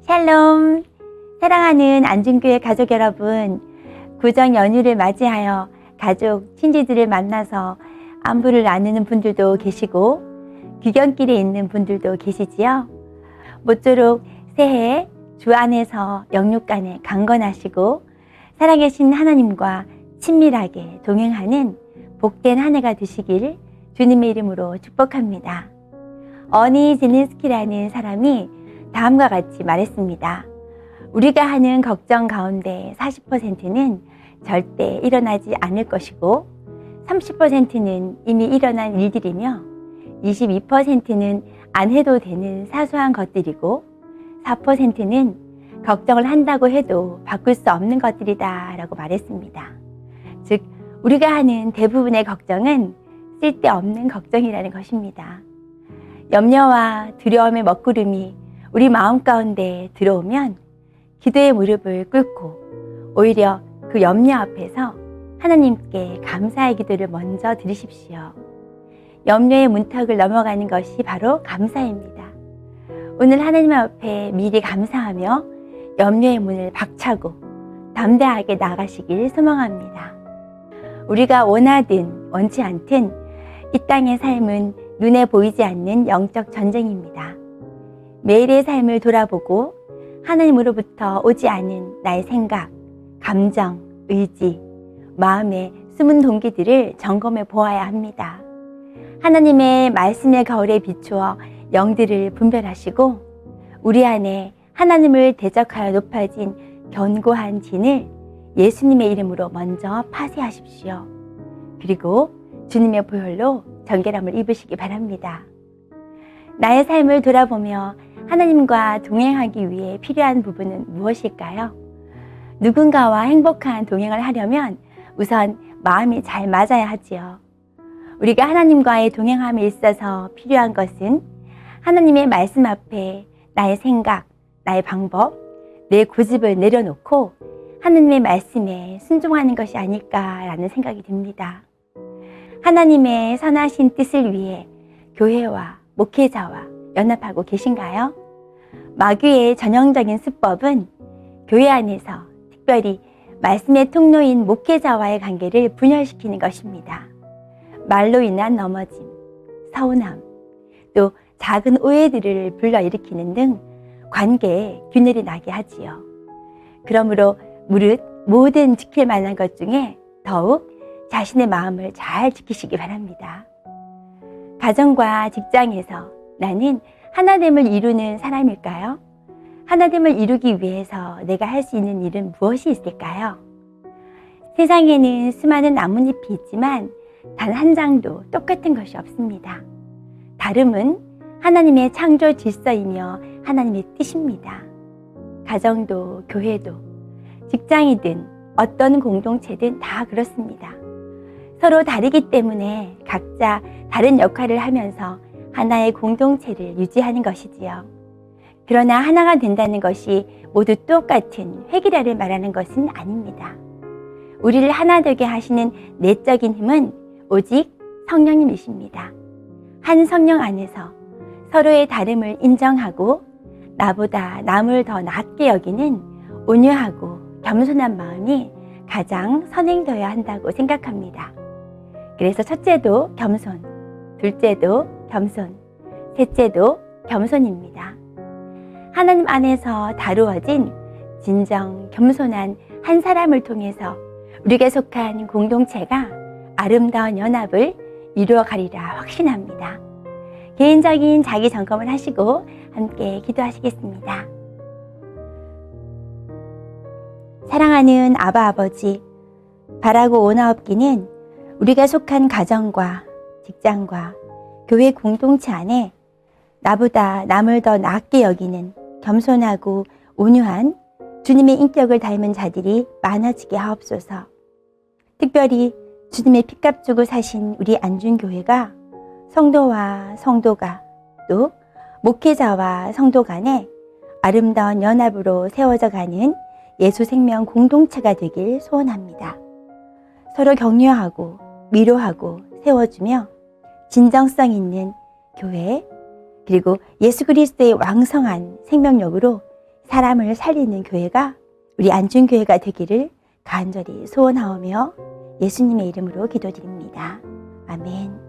샬롬! 사랑하는 안중교회 가족 여러분, 구정 연휴를 맞이하여 가족, 친지들을 만나서 안부를 나누는 분들도 계시고 귀경길에 있는 분들도 계시지요. 모쪼록 새해 주 안에서 영육간에 강건하시고 살아계신 하나님과 친밀하게 동행하는 복된 한 해가 되시길 주님의 이름으로 축복합니다. 어니 제넨스키라는 사람이 다음과 같이 말했습니다. 우리가 하는 걱정 가운데 40%는 절대 일어나지 않을 것이고 30%는 이미 일어난 일들이며 22%는 안 해도 되는 사소한 것들이고 4%는 걱정을 한다고 해도 바꿀 수 없는 것들이다 라고 말했습니다. 즉 우리가 하는 대부분의 걱정은 쓸데없는 걱정이라는 것입니다. 염려와 두려움의 먹구름이 우리 마음 가운데 들어오면 기도의 무릎을 꿇고 오히려 그 염려 앞에서 하나님께 감사의 기도를 먼저 드리십시오. 염려의 문턱을 넘어가는 것이 바로 감사입니다. 오늘 하나님 앞에 미리 감사하며 염려의 문을 박차고 담대하게 나가시길 소망합니다. 우리가 원하든 원치 않든 이 땅의 삶은 눈에 보이지 않는 영적 전쟁입니다. 매일의 삶을 돌아보고 하나님으로부터 오지 않은 나의 생각, 감정, 의지, 마음의 숨은 동기들을 점검해 보아야 합니다. 하나님의 말씀의 거울에 비추어 영들을 분별하시고 우리 안에 하나님을 대적하여 높아진 견고한 진을 예수님의 이름으로 먼저 파쇄하십시오. 그리고 주님의 보혈로 정결함을 입으시기 바랍니다. 나의 삶을 돌아보며 하나님과 동행하기 위해 필요한 부분은 무엇일까요? 누군가와 행복한 동행을 하려면 우선 마음이 잘 맞아야 하지요. 우리가 하나님과의 동행함에 있어서 필요한 것은 하나님의 말씀 앞에 나의 생각, 나의 방법, 내 고집을 내려놓고 하나님의 말씀에 순종하는 것이 아닐까라는 생각이 듭니다. 하나님의 선하신 뜻을 위해 교회와 목회자와 연합하고 계신가요? 마귀의 전형적인 수법은 교회 안에서 특별히 말씀의 통로인 목회자와의 관계를 분열시키는 것입니다. 말로 인한 넘어짐, 서운함, 또 작은 오해들을 불러일으키는 등 관계에 균열이 나게 하지요. 그러므로 무릇 모든 지킬 만한 것 중에 더욱 자신의 마음을 잘 지키시기 바랍니다. 가정과 직장에서 나는 하나됨을 이루는 사람일까요? 하나됨을 이루기 위해서 내가 할 수 있는 일은 무엇이 있을까요? 세상에는 수많은 나뭇잎이 있지만 단 한 장도 똑같은 것이 없습니다. 다름은 하나님의 창조 질서이며 하나님의 뜻입니다. 가정도 교회도 직장이든 어떤 공동체든 다 그렇습니다. 서로 다르기 때문에 각자 다른 역할을 하면서 하나의 공동체를 유지하는 것이지요. 그러나 하나가 된다는 것이 모두 똑같은 획일화를 말하는 것은 아닙니다. 우리를 하나 되게 하시는 내적인 힘은 오직 성령님이십니다. 한 성령 안에서 서로의 다름을 인정하고 나보다 남을 더 낮게 여기는 온유하고 겸손한 마음이 가장 선행되어야 한다고 생각합니다. 그래서 첫째도 겸손, 둘째도 겸손, 셋째도 겸손입니다. 하나님 안에서 다루어진 진정 겸손한 한 사람을 통해서 우리가 속한 공동체가 아름다운 연합을 이루어가리라 확신합니다. 개인적인 자기 점검을 하시고 함께 기도하시겠습니다. 사랑하는 아바 아버지, 바라고 원하옵기는 우리가 속한 가정과 직장과 교회 공동체 안에 나보다 남을 더 낮게 여기는 겸손하고 온유한 주님의 인격을 닮은 자들이 많아지게 하옵소서. 특별히 주님의 핏값 주고 사신 우리 안중교회가 성도와 성도가 또 목회자와 성도 간에 아름다운 연합으로 세워져 가는 예수생명 공동체가 되길 소원합니다. 서로 격려하고 위로하고 세워주며 진정성 있는 교회 그리고 예수 그리스도의 왕성한 생명력으로 사람을 살리는 교회가 우리 안중교회가 되기를 간절히 소원하오며 예수님의 이름으로 기도드립니다. 아멘.